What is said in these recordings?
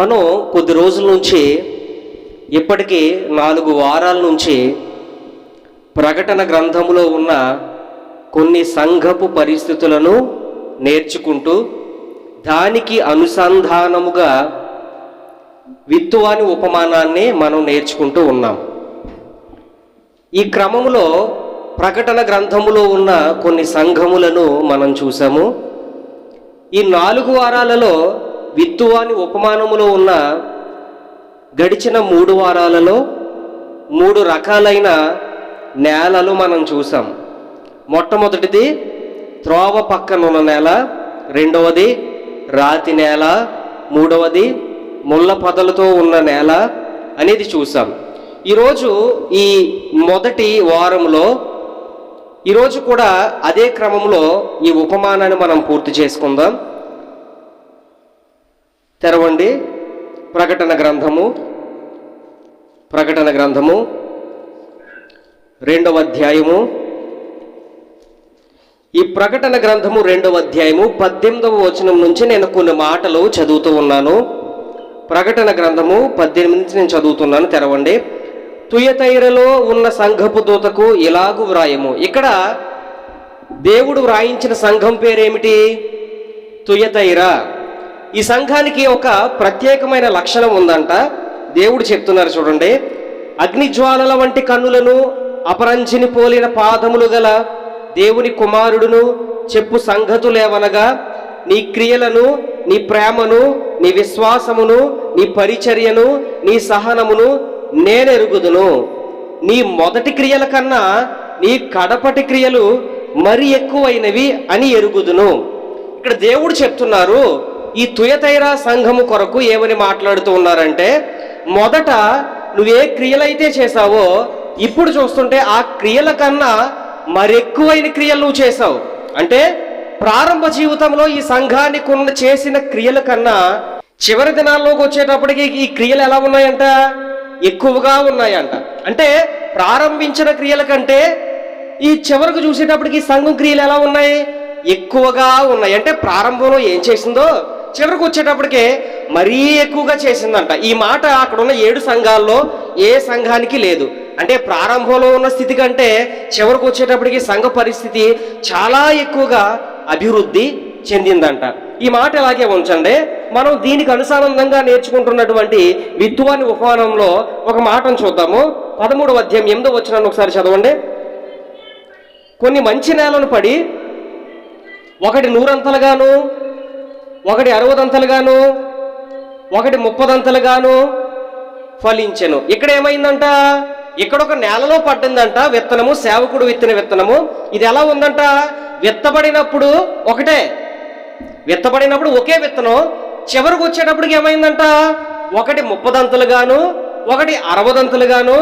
మనం కొద్ది రోజుల నుంచి ఇప్పటికీ 4 వారాల నుంచి ప్రకటన గ్రంథములో ఉన్న కొన్ని సంఘపు పరిస్థితులను నేర్చుకుంటూ దానికి అనుసంధానముగా విత్తువాని ఉపమానాన్ని మనం నేర్చుకుంటూ ఉన్నాం. ఈ క్రమంలో ప్రకటన గ్రంథములో ఉన్న కొన్ని సంఘములను మనం చూసాము. ఈ 4 వారాలలో విత్తువాని ఉపమానములో ఉన్న గడిచిన 3 వారాలలో 3 రకాలైన నేలలు మనం చూసాం. మొట్టమొదటిది త్రోవ పక్కనున్న నేల, రెండవది రాతి నేల, మూడవది ముళ్ళ పొదలతో ఉన్న నేల అనేది చూసాం. ఈరోజు ఈ మొదటి వారంలో ఈరోజు కూడా అదే క్రమంలో ఈ ఉపమానాన్ని మనం పూర్తి చేసుకుందాం. తెరవండి ప్రకటన గ్రంథము 2వ అధ్యాయము. ఈ ప్రకటన గ్రంథము 2వ అధ్యాయము 18వ వచనం నుంచి నేను కొన్ని మాటలు చదువుతూ ఉన్నాను. ప్రకటన గ్రంథము 18 నుంచి నేను చదువుతున్నాను. తెరవండి. తుయతైరలో ఉన్న సంఘపు దూతకు ఇలాగు వ్రాయము. ఇక్కడ దేవుడు వ్రాయించిన సంఘం పేరేమిటి? తుయతైరా. ఈ సంఘానికి ఒక ప్రత్యేకమైన లక్షణం ఉందంట. దేవుడు చెప్తున్నారు చూడండి. అగ్నిజ్వాలల వంటి కన్నులను, అపరంజిని పోలిన పాదములు గల దేవుని కుమారుడును చెప్పు సంగతులేవనగా, నీ క్రియలను, నీ ప్రేమను, నీ విశ్వాసమును, నీ పరిచర్యను, నీ సహనమును నేనెరుగుదును. నీ మొదటి క్రియల కన్నా నీ కడపటి క్రియలు మరి ఎక్కువైనవి అని ఎరుగుదును. ఇక్కడ దేవుడు చెప్తున్నారు, ఈ తుయతైరా సంఘము కొరకు ఏమని మాట్లాడుతూ ఉన్నారంటే, మొదట నువ్వే క్రియలైతే చేశావో ఇప్పుడు చూస్తుంటే ఆ క్రియల కన్నా మరెక్కువైన క్రియలు నువ్వు చేశావు. అంటే ప్రారంభ జీవితంలో ఈ సంఘానికి చేసిన క్రియల కన్నా చివరి దినాల్లోకి వచ్చేటప్పటికి ఈ క్రియలు ఎలా ఉన్నాయంట? ఎక్కువగా ఉన్నాయంట. అంటే ప్రారంభించిన క్రియల కంటే ఈ చివరకు చూసేటప్పటికి ఈ సంఘం క్రియలు ఎలా ఉన్నాయి? ఎక్కువగా ఉన్నాయి. అంటే ప్రారంభంలో ఏం చేసిందో చివరికి వచ్చేటప్పటికే మరీ ఎక్కువగా చేసిందంట. ఈ మాట అక్కడ ఉన్న 7 సంఘాల్లో ఏ సంఘానికి లేదు. అంటే ప్రారంభంలో ఉన్న స్థితి కంటే చివరికి వచ్చేటప్పటికి సంఘ పరిస్థితి చాలా ఎక్కువగా అభివృద్ధి చెందిందంట. ఈ మాట ఎలాగే ఉంచండి. మనం దీనికి అనుసంధానంగా నేర్చుకుంటున్నటువంటి విత్తువాని ఉపమానంలో ఒక మాటను చూద్దాము. 13వ అధ్యాయం 8వ వచనాన్ని ఒకసారి చదవండి. కొన్ని మంచి నేలను పడి ఒకటి 100 అంతలుగాను, ఒకటి 60 అంతలుగాను, ఒకటి 30 అంతలుగాను ఫలించెను. ఇక్కడ ఏమైందంట? ఇక్కడ ఒక నేలలో పడ్డిందంట విత్తనము, సేవకుడు విత్తిన విత్తనము. ఇది ఎలా ఉందంట? విత్తబడినప్పుడు ఒకే విత్తనం, చివరికి వచ్చేటప్పటికి ఏమైందంట? ఒకటి 30 అంతలుగాను, ఒకటి 60 అంతలుగాను,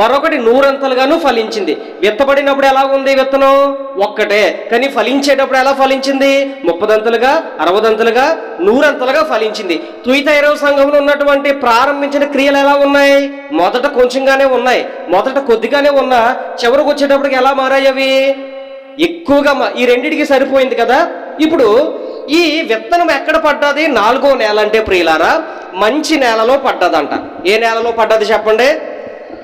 మరొకటి 100 అంతలుగాను ఫలించింది. విత్తబడినప్పుడు ఎలా ఉంది విత్తనం? ఒక్కటే. కానీ ఫలించేటప్పుడు ఎలా ఫలించింది? 30 అంతలుగా, 60 అంతలుగా, 100 అంతలుగా ఫలించింది. తుయతైరా సంఘంలో ఉన్నటువంటి ప్రారంభించిన క్రియలు ఎలా ఉన్నాయి? మొదట కొంచెంగానే ఉన్నాయి, మొదట కొద్దిగానే ఉన్నా చివరికి వచ్చేటప్పటికి ఎలా మారాయి? అవి ఎక్కువగా. ఈ రెండిటికి సరిపోయింది కదా. ఇప్పుడు ఈ విత్తనం ఎక్కడ పడ్డది? 4వ నేల. అంటే ప్రియులారా, మంచి నేలలో పడ్డదంట. ఏ నేలలో పడ్డది చెప్పండి?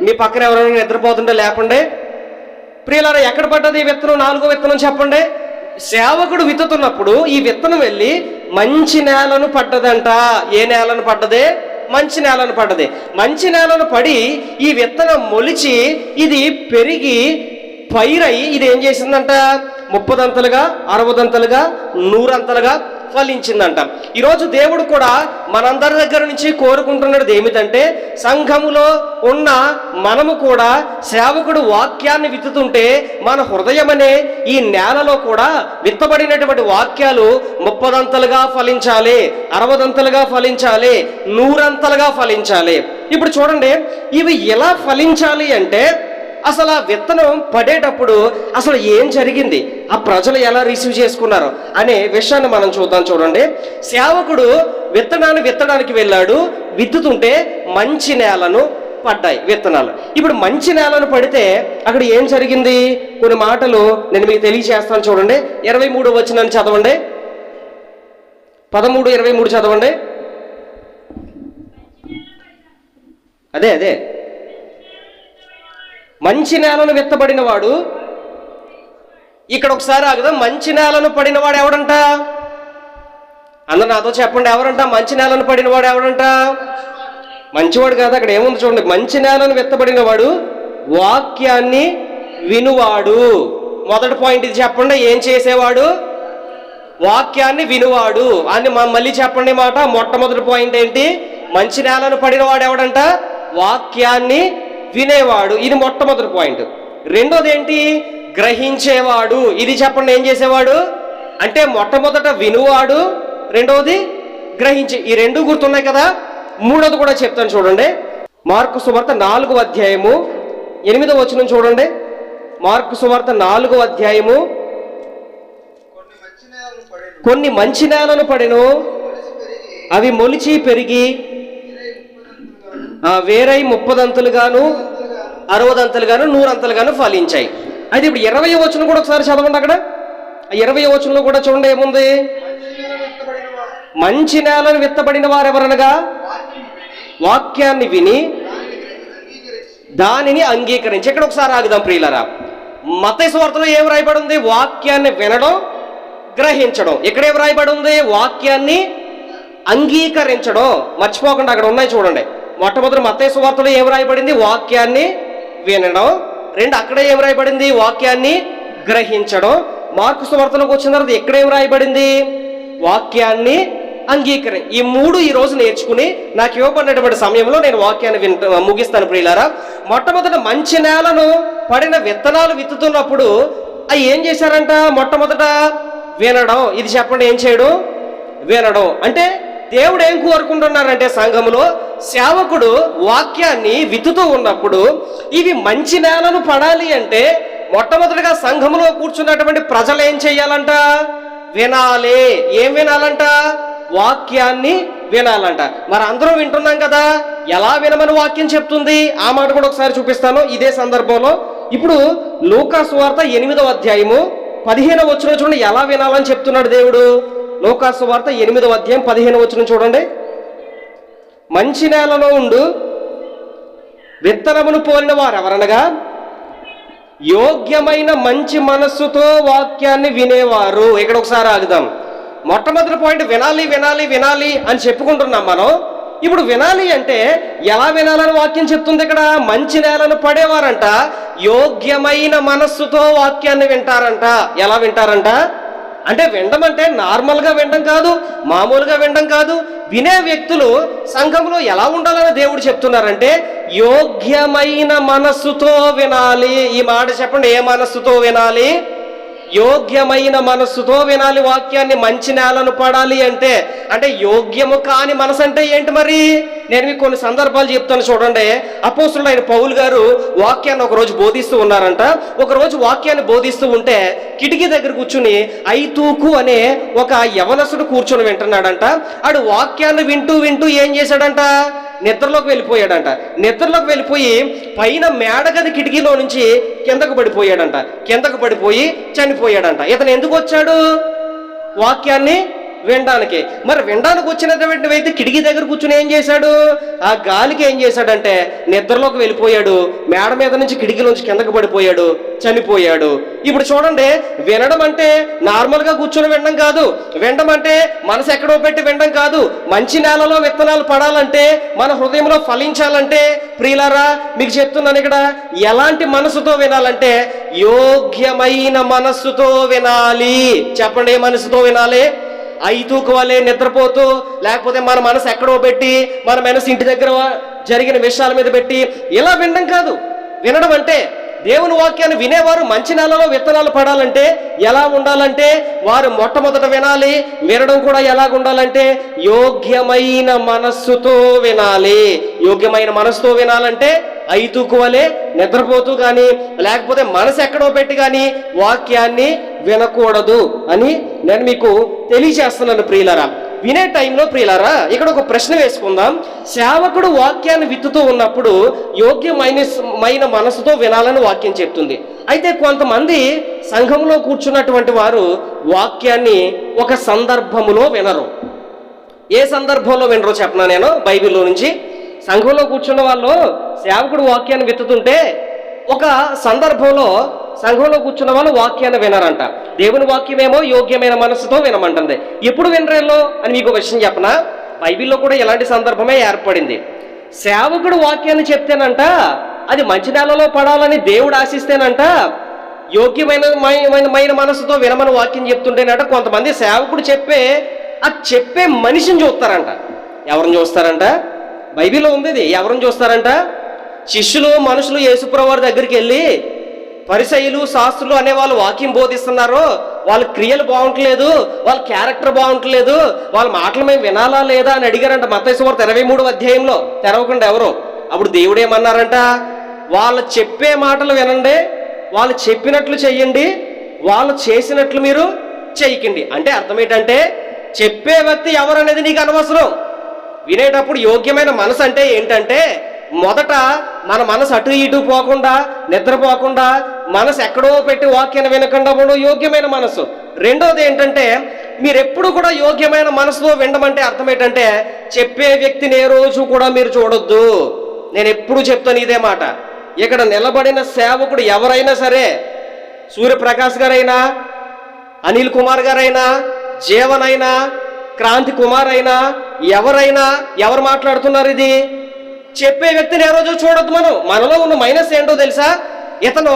మీ పక్కన ఎవరైనా నిద్రపోతుంటే లేపండి. ప్రియులారా, ఎక్కడ పడ్డది ఈ విత్తనం? 4వ విత్తనం చెప్పండి. సేవకుడు విత్తుతున్నప్పుడు ఈ విత్తనం వెళ్ళి మంచి నేలను పడ్డదంట. ఏ నేలను పడ్డది? మంచి నేలను పడ్డది. మంచి నేలను పడి ఈ విత్తనం మొలిచి ఇది పెరిగి పైరై ఇది ఏం చేసిందంట? 30 అంతలుగా, 60 అంతలుగా, 100 అంతలుగా ఫలించిందంట. ఈరోజు దేవుడు కూడా మనందరి దగ్గర నుంచి కోరుకుంటున్నది ఏమిటంటే, సంఘములో ఉన్న మనము కూడా సేవకుడు వాక్యాన్ని విత్తుతుంటే మన హృదయం అనే ఈ నేలలో కూడా విత్తబడినటువంటి వాక్యాలు 30 అంతలుగా ఫలించాలి, 60 అంతలుగా ఫలించాలి, 100 అంతలుగా ఫలించాలి. ఇప్పుడు చూడండి, ఇవి ఎలా ఫలించాలి అంటే, అసలు ఆ విత్తనం పడేటప్పుడు అసలు ఏం జరిగింది, ఆ ప్రజలు ఎలా రిసీవ్ చేసుకున్నారు అనే విషయాన్ని మనం చూద్దాం. చూడండి, సేవకుడు విత్తనాన్ని విత్తడానికి వెళ్ళాడు. విత్తుతుంటే మంచి నేలను పడ్డాయి విత్తనాలు. ఇప్పుడు మంచి నేలను పడితే అక్కడ ఏం జరిగింది? కొన్ని మాటలు నేను మీకు తెలియజేస్తాను. చూడండి, 23వ వచనాన్ని చదవండి. 13:23 చదవండి. అదే మంచి నేలను విత్తబడిన వాడు. ఇక్కడ ఒకసారి ఆగుదాం. మంచి నేలను పడిన వాడు ఎవడంట? అందరు నాతో చెప్పండి, ఎవరంట మంచి నేలను పడిన వాడు? ఎవడంట? మంచివాడు కాదు, అక్కడ ఏముంది చూడండి. మంచి నేలను విత్తబడిన వాడు వాక్యాన్ని వినువాడు. మొదటి పాయింట్ ఇది చెప్పండి, ఏం చేసేవాడు? వాక్యాన్ని వినువాడు అని. మళ్ళీ చెప్పండి మాట. మొట్టమొదటి పాయింట్ ఏంటి? మంచి నేలను పడిన వాడు ఎవడంట? వాక్యాన్ని వినేవాడు. ఇది మొట్టమొదటి పాయింట్. రెండోది ఏంటి? గ్రహించేవాడు. ఇది చెప్పండి, ఏం చేసేవాడు అంటే మొట్టమొదట వినువాడు, రెండవది గ్రహించే. ఈ రెండు గుర్తున్నాయి కదా. మూడోది కూడా చెప్తాను చూడండి. మార్కు సువార్త 4వ అధ్యాయము 8వ వచనం చూడండి. మార్కు సువార్త 4వ అధ్యాయము. కొన్ని మంచి నేలను పడెను, అవి మొలిచి పెరిగి వేరై 30 అంతలుగాను 60 అంతలుగాను 100 అంతలుగాను ఫలించాయి. అయితే ఇప్పుడు 20వ వచనం కూడా ఒకసారి చదవండి. అక్కడ 20వ వచనంలో కూడా చూడండి ఏముంది? మంచి నేలను విత్తబడిన వారెవరనగా వాక్యాన్ని విని దానిని అంగీకరించి. ఇక్కడ ఒకసారి ఆగుదాం ప్రియులారా. మత్తయి సువార్తలో ఏం రాయబడి ఉంది? వాక్యాన్ని వినడం, గ్రహించడం. ఇక్కడే రాయబడి ఉంది వాక్యాన్ని అంగీకరించడం. మర్చిపోకుండా అక్కడ ఉన్నాయి చూడండి. మొట్టమొదటి మత్తయి సువార్తలో ఏం రాయబడింది? వాక్యాన్ని వినడం. రెండు అక్కడే ఏం రాయబడింది? వాక్యాన్ని గ్రహించడం. మార్కు సువార్తలోకి వచ్చిన తర్వాత ఎక్కడేం రాయబడింది? వాక్యాన్ని ఈ మూడు ఈ రోజు నేర్చుకుని నాకు ఇవ్వబడినటువంటి సమయంలో నేను వాక్యాన్ని ముగిస్తాను ప్రియులారా. మొట్టమొదట మంచి నేలను పడిన విత్తనాలు విత్తుతున్నప్పుడు అవి ఏం చేశారంట? మొట్టమొదట వినడం. ఇది చెప్పండి, ఏం చేయడం? వినడం. అంటే దేవుడు ఏం కోరుకుంటున్నారంటే సంఘములో సేవకుడు వాక్యాన్ని విత్తుతూ ఉన్నప్పుడు ఇవి మంచి నేలను పడాలి అంటే మొట్టమొదటిగా సంఘములో కూర్చున్నటువంటి ప్రజలు ఏం చెయ్యాలంట? వినాలి. ఏం వినాలంట? వాక్యాన్ని వినాలంట. మరి అందరం వింటున్నాం కదా, ఎలా వినమని వాక్యం చెప్తుంది? ఆ మాట కూడా ఒకసారి చూపిస్తాను ఇదే సందర్భంలో. ఇప్పుడు లూకా సువార్త 8వ అధ్యాయము 15వ వచనం చూడండి, ఎలా వినాలని చెప్తున్నాడు దేవుడు. లూకా సువార్త 8వ అధ్యాయం 15వ వచనం చూడండి. మంచి నేలలో ఉండు విత్తనమును పోలిన వారు ఎవరనగా యోగ్యమైన మంచి మనస్సుతో వాక్యాన్ని వినేవారు. ఇక్కడ ఒకసారి ఆగుదాం. మొట్టమొదటి పాయింట్ వినాలి వినాలి వినాలి అని చెప్పుకుంటున్నాం మనం. ఇప్పుడు వినాలి అంటే ఎలా వినాలని వాక్యం చెప్తుంది ఇక్కడ? మంచి నేలను పడేవారంట యోగ్యమైన మనస్సుతో వాక్యాన్ని వింటారంట. ఎలా వింటారంట అంటే వినడం అంటే నార్మల్గా వినడం కాదు, మామూలుగా వినడం కాదు. వినే వ్యక్తులు సంఘంలో ఎలా ఉండాలని దేవుడు చెప్తున్నారంటే యోగ్యమైన మనస్సుతో వినాలి. ఈ మాట చెప్పండి, ఏ మనస్సుతో వినాలి? యోగ్యమైన మనస్సుతో వినాలి వాక్యాన్ని. మంచి నేలను పడాలి అంటే యోగ్యము కాని మనసు అంటే ఏంటి? మరి నేను మీకు కొన్ని సందర్భాలు చెప్తాను చూడండి. అపోస్తులుడు అయిన పౌలు గారు వాక్యాన్ని ఒకరోజు బోధిస్తూ ఉన్నారంట. ఒకరోజు వాక్యాన్ని బోధిస్తూ ఉంటే కిటికీ దగ్గర కూర్చుని ఐతూకు అనే ఒక యవనస్తుడు కూర్చొని వింటున్నాడంట. ఆడు వాక్యాన్ని వింటూ వింటూ ఏం చేశాడంట? నిద్రలోకి వెళ్ళిపోయాడంట. నిద్రలోకి వెళ్ళిపోయి పైన మేడగది కిటికీలో నుంచి కిందకు పడిపోయాడంట. కిందకు పడిపోయి చనిపోయాడంట. ఇతను ఎందుకు వచ్చాడు? వాక్యాన్ని వినడానికి. మరి వినడానికి వచ్చినటువంటి వ్యక్తి కిటికీ దగ్గర కూర్చుని ఏం చేశాడు? ఆ గాలికి ఏం చేశాడంటే నిద్రలోకి వెళ్ళిపోయాడు. మేడ మీద నుంచి కిటికీలోంచి కిందకు పడిపోయాడు, చనిపోయాడు. ఇప్పుడు చూడండి, వినడం అంటే నార్మల్గా కూర్చొని వినడం కాదు. వినడం అంటే మనసు ఎక్కడో పెట్టి వినడం కాదు. మంచి నేలలో విత్తనాలు పడాలంటే, మన హృదయంలో ఫలించాలంటే ప్రియులారా మీకు చెప్తున్నాను ఇక్కడ ఎలాంటి మనసుతో వినాలంటే యోగ్యమైన మనస్సుతో వినాలి. చెప్పండి, ఏ మనసుతో వినాలి? ఐతూకు వలే నిద్రపోతూ, లేకపోతే మన మనసు ఎక్కడో పెట్టి, మన మనసు ఇంటి దగ్గర జరిగిన విషయాల మీద పెట్టి ఇలా వినడం కాదు. వినడం అంటే దేవుని వాక్యాన్ని వినేవారు మంచి నేలలో విత్తనాలు పడాలంటే ఎలా ఉండాలంటే వారు మొట్టమొదట వినాలి. వినడం కూడా ఎలాగ ఉండాలంటే యోగ్యమైన మనస్సుతో వినాలి. యోగ్యమైన మనస్సుతో వినాలంటే ఐతూకు వలే నిద్రపోతూ కానీ, లేకపోతే మనసు ఎక్కడో పెట్టి కానీ వాక్యాన్ని వినకూడదు అని నేను మీకు తెలియజేస్తున్నాను ప్రియులారా. వినే టైంలో ప్రియులారా ఇక్కడ ఒక ప్రశ్న వేసుకుందాం. సేవకుడు వాక్యాన్ని విత్తుతూ ఉన్నప్పుడు యోగ్యమైన మనసుతో వినాలని వాక్యం చెప్తుంది. అయితే కొంతమంది సంఘంలో కూర్చున్నటువంటి వారు వాక్యాన్ని ఒక సందర్భములో వినరు. ఏ సందర్భంలో వినరో చెప్పనా నేను బైబిల్లో నుంచి. సంఘంలో కూర్చున్న వాళ్ళు సేవకుడు వాక్యాన్ని విత్తుతుంటే ఒక సందర్భంలో సంఘంలో కూర్చున్న వాళ్ళు వాక్యాన్ని వినరంట. దేవుని వాక్యమేమో యోగ్యమైన మనసుతో వినమంటుంది. ఎప్పుడు వినరేలో అని మీకు విషయం చెప్పనా, బైబిల్లో కూడా ఇలాంటి సందర్భమే ఏర్పడింది. సేవకుడు వాక్యాన్ని చెప్తేనంట అది మంచి నెలలో పడాలని దేవుడు ఆశిస్తేనంట యోగ్యమైన మనసుతో వినమని వాక్యం చెప్తుంటేనంట కొంతమంది సేవకుడు చెప్పే మనిషిని చూస్తారంట. ఎవరిని చూస్తారంట? బైబిల్లో ఉంది ఇది. ఎవరిని చూస్తారంట? శిష్యులు మనుషులు యేసుప్రభువు వారి దగ్గరికి వెళ్ళి పరిసయ్యులు శాస్త్రులు అనే వాళ్ళు వాక్యం బోధిస్తున్నారు, వాళ్ళ క్రియలు బాగుంటలేదు, వాళ్ళ క్యారెక్టర్ బాగుంటలేదు, వాళ్ళ మాటలు మేము వినాలా లేదా అని అడిగారంట. మత్తయి సువార్త 23వ అధ్యాయంలో. తెరవకుండా ఎవరు? అప్పుడు దేవుడు ఏమన్నారంట, వాళ్ళు చెప్పే మాటలు వినండి, వాళ్ళు చెప్పినట్లు చెయ్యండి, వాళ్ళు చేసినట్లు మీరు చెయ్యకండి. అంటే అర్థం ఏంటంటే చెప్పే వ్యక్తి ఎవరు అనేది నీకు అనవసరం. వినేటప్పుడు యోగ్యమైన మనసు అంటే ఏంటంటే మొదట మన మనసు అటు ఇటు పోకుండా నిద్రపోకుండా మనసు ఎక్కడో పెట్టి వాక్యాన్ని వినకుండా ఉండడం యోగ్యమైన మనసు. రెండోది ఏంటంటే మీరెప్పుడు కూడా యోగ్యమైన మనసుతో వినడమంటే అర్థం ఏంటంటే చెప్పే వ్యక్తిని ఏ రోజు కూడా మీరు చూడొద్దు. నేను ఎప్పుడు చెప్తాను ఇదే మాట. ఇక్కడ నిలబడిన సేవకుడు ఎవరైనా సరే, సూర్యప్రకాష్ గారైనా, అనిల్ కుమార్ గారైనా, జీవన్ అయినా, క్రాంతి కుమార్ అయినా, ఎవరైనా ఎవరు మాట్లాడుతున్నారు? ఇది చెప్పే వ్యక్తిని ఏ రోజు చూడొద్దు. మనలో ఉన్న మైనస్ ఏంటో తెలుసా? ఇతను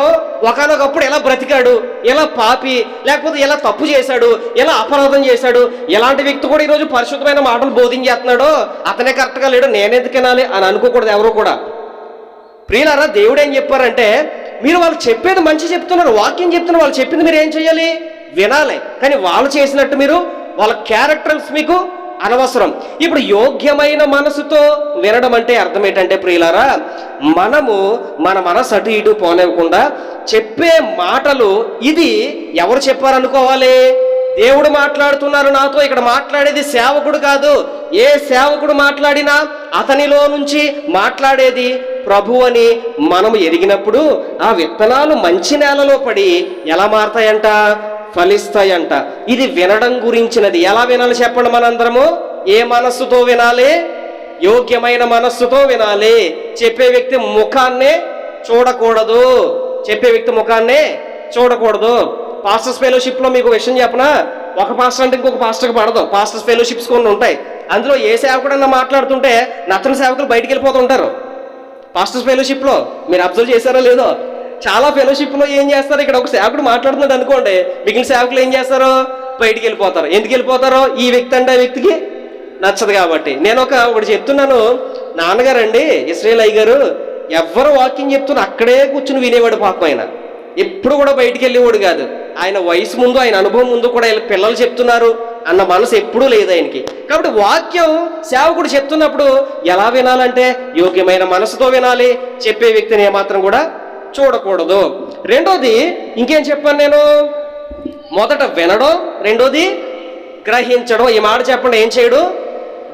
ఒకనొకప్పుడు ఎలా బ్రతికాడు, ఎలా పాపి, లేకపోతే ఎలా తప్పు చేశాడు, ఎలా అపరాధం చేశాడు, ఎలాంటి వ్యక్తి కూడా ఈరోజు పరిశుద్ధమైన మాటలు బోధించేస్తున్నాడో అతనే కరెక్ట్గా లేడు, నేనెందుకు వినాలి అని అనుకోకూడదు ఎవరు కూడా. ప్రియులారా, దేవుడు ఏం చెప్పారంటే మీరు వాళ్ళు చెప్పేది మంచి చెప్తున్నారు, వాక్యం చెప్తున్నారు, వాళ్ళు చెప్పింది మీరు ఏం చేయాలి? వినాలి. కానీ వాళ్ళు చేసినట్టు మీరు వాళ్ళ క్యారెక్టర్స్ మీకు అనవసరం. ఇప్పుడు యోగ్యమైన మనసుతో వినడం అంటే అర్థం ఏంటంటే ప్రియులారా, మనము మన మనసు అటు ఇటు పోనివ్వకుండా చెప్పే మాటలు ఇది ఎవరు చెప్పారనుకోవాలి? దేవుడు మాట్లాడుతున్నారు నాతో. ఇక్కడ మాట్లాడేది సేవకుడు కాదు. ఏ సేవకుడు మాట్లాడినా అతనిలో నుంచి మాట్లాడేది ప్రభు అని మనము ఎరిగినప్పుడు ఆ విత్తనాలు మంచి నేలలో పడి ఎలా మారతాయంట? ఫలిస్తాయంట. ఇది వినడం గురించినది. ఎలా వినాలి చెప్పండి మనందరము? ఏ మనస్సుతో వినాలి? యోగ్యమైన మనస్సుతో వినాలి. చెప్పే వ్యక్తి ముఖాన్నే చూడకూడదు. చెప్పే వ్యక్తి ముఖాన్నే చూడకూడదు. పాస్టర్స్ ఫెలోషిప్లో మీకు విషయం చెప్పనా, ఒక పాస్టర్ అంటే ఇంకొక పాస్టర్కి పడదు. పాస్టర్స్ ఫెలోషిప్స్ కొన్ని ఉంటాయి. అందులో ఏ సేవకుడన్నా మాట్లాడుతుంటే నచ్చని సేవకులు బయటికి వెళ్ళిపోతుంటారు. పాస్టర్స్ ఫెలోషిప్లో మీరు అబ్జర్వ్ చేశారో లేదో, చాలా ఫెలోషిప్లో ఏం చేస్తారు, ఇక్కడ ఒక సేవకుడు మాట్లాడుతున్నాడు అనుకోండి, మిగిలిన సేవకులు ఏం చేస్తారు? బయటికి వెళ్ళిపోతారు. ఎందుకు వెళ్ళిపోతారో? ఈ వ్యక్తి అంటే ఆ వ్యక్తికి నచ్చదు కాబట్టి. నేను ఒకటి చెప్తున్నాను. నాన్నగారండి ఇస్రాయేల్ అయ్య గారు ఎవరు వాక్యం చెప్తున్నా అక్కడే కూర్చుని వినేవాడు. పాపం ఆయన ఎప్పుడు కూడా బయటికి వెళ్ళేవాడు కాదు. ఆయన వయసు ముందు, ఆయన అనుభవం ముందు కూడా పిల్లలు చెప్తున్నారు అన్న మనసు ఎప్పుడూ లేదు ఆయనకి. కాబట్టి వాక్యం సేవకుడు చెప్తున్నప్పుడు ఎలా వినాలంటే యోగ్యమైన మనసుతో వినాలి. చెప్పే వ్యక్తిని ఏమాత్రం కూడా చూడకూడదు. రెండోది ఇంకేం చెప్పాను నేను? మొదట వినడం, రెండోది గ్రహించడం. ఈ మాట చెప్పండి, ఏం చేయడు?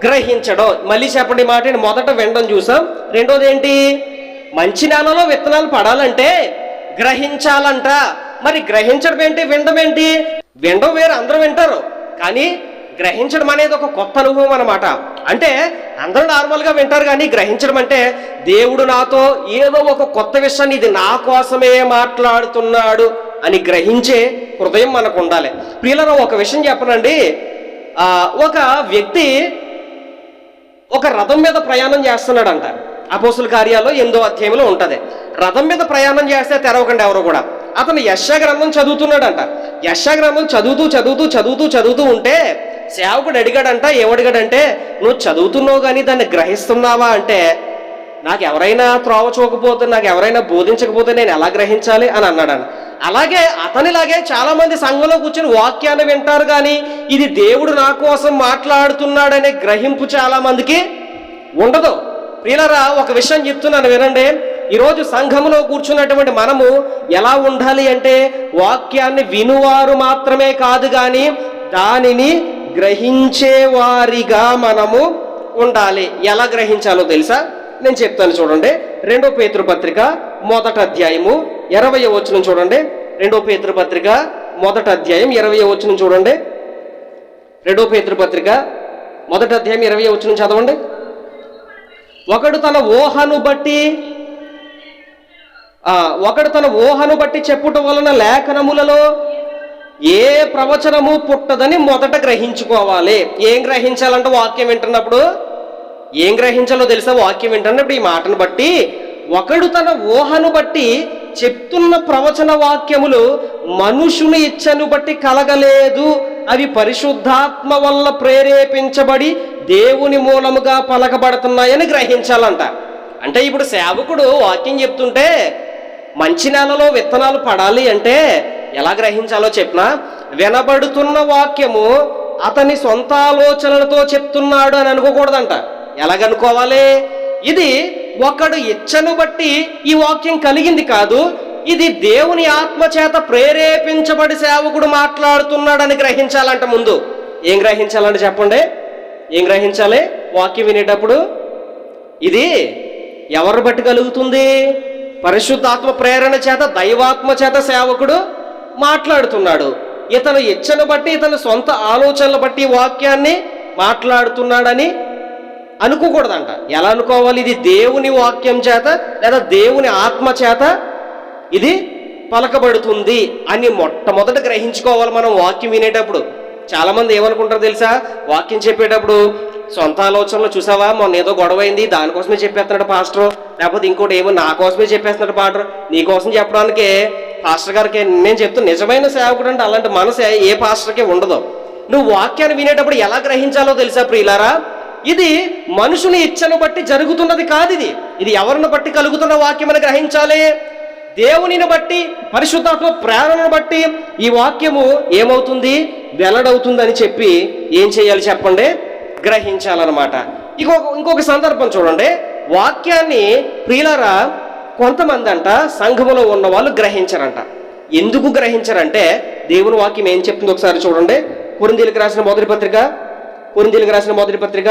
గ్రహించడం. మళ్ళీ చెప్పండి ఈ మాట. మొదట వినడం చూసాం. రెండోది ఏంటి? మంచి నేలలో విత్తనాలు పడాలంటే గ్రహించాలంట. మరి గ్రహించడం ఏంటి, వినడం ఏంటి? వినడం వేరు, అందరూ వింటారు. కానీ గ్రహించడం అనేది ఒక కొత్త అనుభవం అన్నమాట. అంటే అందరూ నార్మల్గా వింటారు, కానీ గ్రహించడం అంటే దేవుడు నాతో ఏదో ఒక కొత్త విషయాన్ని ఇది నా కోసమే మాట్లాడుతున్నాడు అని గ్రహించే హృదయం మనకు ఉండాలి. ప్రియులారా, ఒక విషయం చెప్పనండి. ఒక వ్యక్తి ఒక రథం మీద ప్రయాణం చేస్తున్నాడంట. అపోస్తుల కార్యాల్లో 8వ అధ్యాయంలో ఉంటుంది. రథం మీద ప్రయాణం చేస్తే తెరవకండి ఎవరు కూడా. అతను యెషయా గ్రంథం చదువుతున్నాడంట. యెషయా గ్రంథం చదువుతూ ఉంటే సేవకుడు అడిగాడంట. ఏమడిగాడంటే, నువ్వు చదువుతున్నావు కానీ దాన్ని గ్రహిస్తున్నావా అంటే, నాకు ఎవరైనా త్రోవ చూకపోతే, నాకు ఎవరైనా బోధించకపోతే నేను ఎలా గ్రహించాలి అని అన్నాడన్న. అలాగే అతనిలాగే చాలా మంది సంఘంలో కూర్చొని వాక్యాన్ని వింటారు, కానీ ఇది దేవుడు నా కోసం మాట్లాడుతున్నాడనే గ్రహింపు చాలా మందికి ఉండదు. ప్రియులారా, ఒక విషయం చెప్తున్నాను వినండి. ఈరోజు సంఘంలో కూర్చున్నటువంటి మనము ఎలా ఉండాలి అంటే, వాక్యాన్ని వినువారు మాత్రమే కాదు కానీ దానిని గ్రహించేవారిగా మనము ఉండాలి. ఎలా గ్రహించాలో తెలుసా? నేను చెప్తాను చూడండి. 2 పేతురు పత్రిక 1వ అధ్యాయము 20వ వచనం చూడండి. 2 పేతురు పత్రిక 1వ అధ్యాయం 20వ వచనం చూడండి. 2 పేతురు పత్రిక 1వ అధ్యాయం 20వ వచనం చదవండి. ఒకడు తన ఊహను బట్టి చెప్పుట వలన లేఖనములలో ఏ ప్రవచనము పుట్టదని మొదట గ్రహించుకోవాలి. ఏం గ్రహించాలంటే వాక్యం వింటున్నప్పుడు ఏం గ్రహించాలో తెలుసా? వాక్యం వింటున్నప్పుడు ఈ మాటను బట్టి ఒకడు తన ఊహను బట్టి చెప్తున్న ప్రవచన వాక్యములు మనుషుని ఇచ్చను బట్టి కలగలేదు, అవి పరిశుద్ధాత్మ వల్ల ప్రేరేపించబడి దేవుని మూలముగా పలకబడుతున్నాయని గ్రహించాలంట. అంటే ఇప్పుడు సేవకుడు వాక్యం చెప్తుంటే మంచి నేలలో విత్తనాలు పడాలి అంటే ఎలా గ్రహించాలో చెప్పినా, వినబడుతున్న వాక్యము అతని సొంత ఆలోచనలతో చెప్తున్నాడు అని అనుకోకూడదంట. ఎలాగనుకోవాలి? ఇది ఒకడు ఇచ్చను బట్టి ఈ వాక్యం కలిగింది కాదు, ఇది దేవుని ఆత్మ చేత ప్రేరేపించబడి సేవకుడు మాట్లాడుతున్నాడని గ్రహించాలంట. ముందు ఏం గ్రహించాలంటే చెప్పండి, ఏం గ్రహించాలి? వాక్యం వినేటప్పుడు ఇది ఎవరు బట్టి కలుగుతుంది? పరిశుద్ధాత్మ ప్రేరణ చేత, దైవాత్మ చేత సేవకుడు మాట్లాడుతున్నాడు. ఇతను ఇచ్చను బట్టి, ఇతను సొంత ఆలోచనలు బట్టి వాక్యాన్ని మాట్లాడుతున్నాడని అనుకోకూడదంట. ఎలా అనుకోవాలి? ఇది దేవుని వాక్యం చేత లేదా దేవుని ఆత్మ చేత ఇది పలకబడుతుంది అని మొట్టమొదట గ్రహించుకోవాలి మనం వాక్యం వినేటప్పుడు. చాలామంది ఏమనుకుంటారో తెలుసా? వాక్యం చెప్పేటప్పుడు సొంత ఆలోచనలు, చూసావా మొన్న ఏదో గొడవ అయింది దానికోసమే చెప్పేస్తున్నాడు పాస్టర్, లేకపోతే ఇంకోటి ఏమో నా కోసమే చెప్పేస్తున్నాడు పాస్టర్, నీ కోసం చెప్పడానికే పాస్టర్ గారికి నేను చెప్తాను. నిజమైన సేవకుడు అంటే అలాంటి మనసు ఏ పాస్టర్కే ఉండదు. నువ్వు వాక్యాన్ని వినేటప్పుడు ఎలా గ్రహించాలో తెలుసా ప్రియులారా? ఇది మనుషుని ఇచ్చను బట్టి జరుగుతున్నది కాదు, ఇది ఎవరిని బట్టి కలుగుతున్న వాక్యం అని గ్రహించాలి. దేవునిని బట్టి, పరిశుద్ధాత్మ ప్రేరణను బట్టి ఈ వాక్యము ఏమవుతుంది? వెల్లడవుతుంది అని చెప్పి ఏం చేయాలి చెప్పండి? గ్రహించాలన్నమాట. ఇంకొక సందర్భం చూడండి. వాక్యాన్ని ప్రియులారా కొంతమంది అంట సంఘములో ఉన్న వాళ్ళు గ్రహించరంట. ఎందుకు గ్రహించరంటే దేవుని వాక్యం ఏం చెప్తుందో ఒకసారి చూడండి. కొరింథీయులకు రాసిన మొదటి పత్రిక, కొరింథీయులకు రాసిన మొదటి పత్రిక,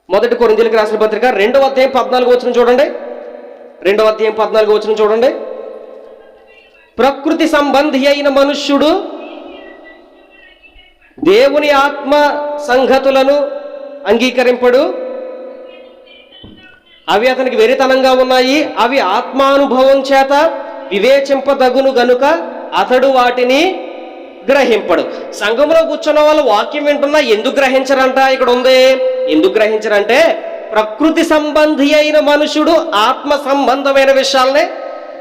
మొదటి కొరింథీయులకు రాసిన పత్రిక 2వ అధ్యాయం 14వ వచనం చూడండి. 2వ అధ్యాయం 14వ వచనం చూడండి. ప్రకృతి సంబంధి అయిన మనుష్యుడు దేవుని ఆత్మ సంగతులను అంగీకరింపడు, అవి అతనికి వెరితనంగా ఉన్నాయి, అవి ఆత్మానుభవం చేత వివేచింపదగును గనుక అతడు వాటిని గ్రహింపడు. సంఘంలో కూర్చున్న వాళ్ళు వాక్యం వింటున్నా ఎందుకు గ్రహించరంట? ఇక్కడ ఉంది. ఎందుకు గ్రహించరంటే ప్రకృతి సంబంధి అయిన మనుషుడు ఆత్మ సంబంధమైన విషయాలనే